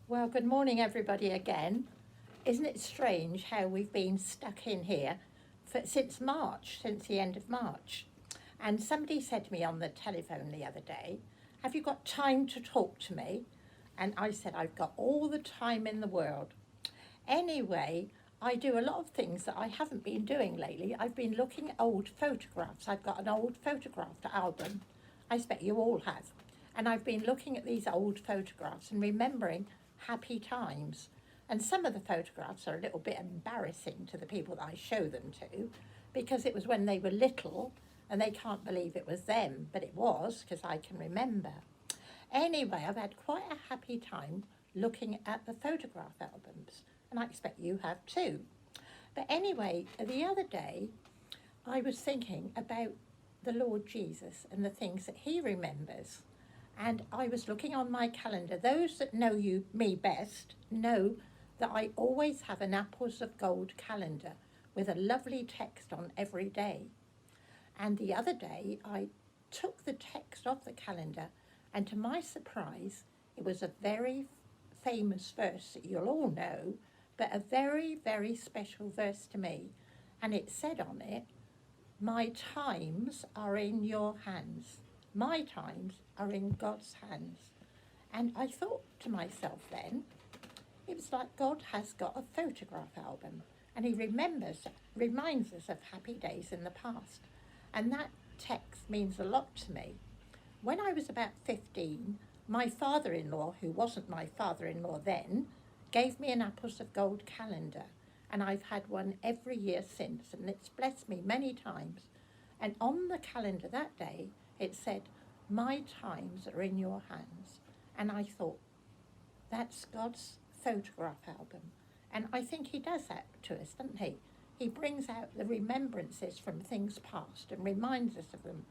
Well, good morning, everybody, again. Isn't it strange how we've been stuck in here since March, since the end of March? And somebody said to me on the telephone the other day, "Have you got time to talk to me?" And I said, "I've got all the time in the world." Anyway, I do a lot of things that I haven't been doing lately. I've been looking at old photographs. I've got an old photograph album. I expect you all have. And I've been looking at these old photographs and remembering happy times. And some of the photographs are a little bit embarrassing to the people that I show them to because it was when they were little and they can't believe it was them, but it was because I can remember. Anyway, I've had quite a happy time looking at the photograph albums, and I expect you have too. But anyway, the other day I was thinking about the Lord Jesus and the things that he remembers. And I was looking on my calendar. Those that know me best know that I always have an apples of gold calendar with a lovely text on every day. And the other day I took the text off the calendar, and to my surprise, it was a very famous verse that you'll all know, but a very, very special verse to me. And it said on it, "My times are in your hands. My times are in God's hands." And I thought to myself then, it was like God has got a photograph album and he reminds us of happy days in the past. And that text means a lot to me. When I was about 15, my father-in-law, who wasn't my father-in-law then, gave me an apples of gold calendar. And I've had one every year since, and it's blessed me many times. And on the calendar that day, it said, "My times are in your hands." And I thought, that's God's photograph album. And I think he does that to us, doesn't he? He brings out the remembrances from things past and reminds us of them.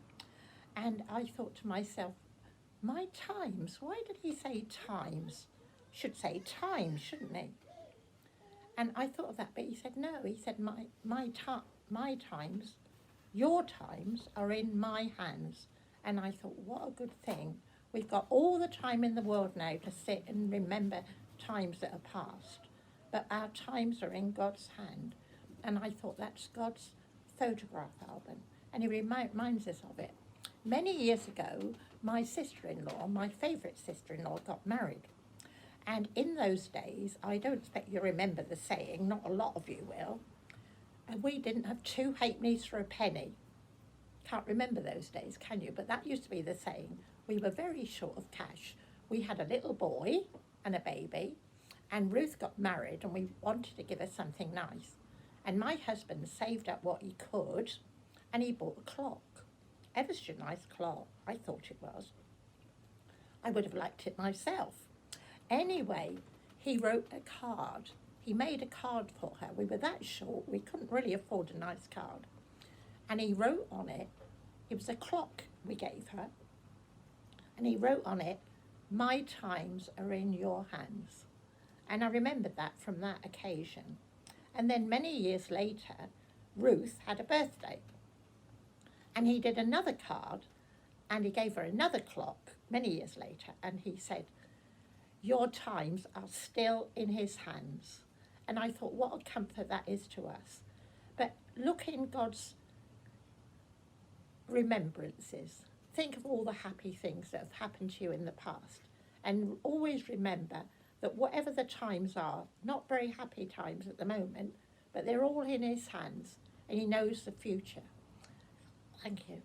And I thought to myself, my times, why did he say times? Should say times, shouldn't he? And I thought of that, but he said no. He said my times, your times are in my hands. And I thought, what a good thing. We've got all the time in the world now to sit and remember times that are past. But our times are in God's hand. And I thought that's God's photograph album. And he reminds us of it. Many years ago, my sister-in-law, my favourite sister-in-law, got married. And in those days, I don't expect you remember the saying, not a lot of you will, and we didn't have two halfpennies for a penny. Can't remember those days, can you? But that used to be the saying. We were very short of cash. We had a little boy and a baby, and Ruth got married, and we wanted to give her something nice. And my husband saved up what he could, and he bought a clock. Ever so nice clock, I thought it was. I would have liked it myself. Anyway, he wrote a card. He made a card for her. We were that short, we couldn't really afford a nice card. And he wrote on it, it was a clock we gave her, and he wrote on it, "My times are in your hands." And I remembered that from that occasion. And then many years later, Ruth had a birthday. And he did another card, and he gave her another clock many years later, and he said, "Your times are still in his hands." And I thought, what a comfort that is to us. But look in God's remembrances. Think of all the happy things that have happened to you in the past. And always remember that whatever the times are, not very happy times at the moment, but they're all in his hands, and he knows the future. Thank you.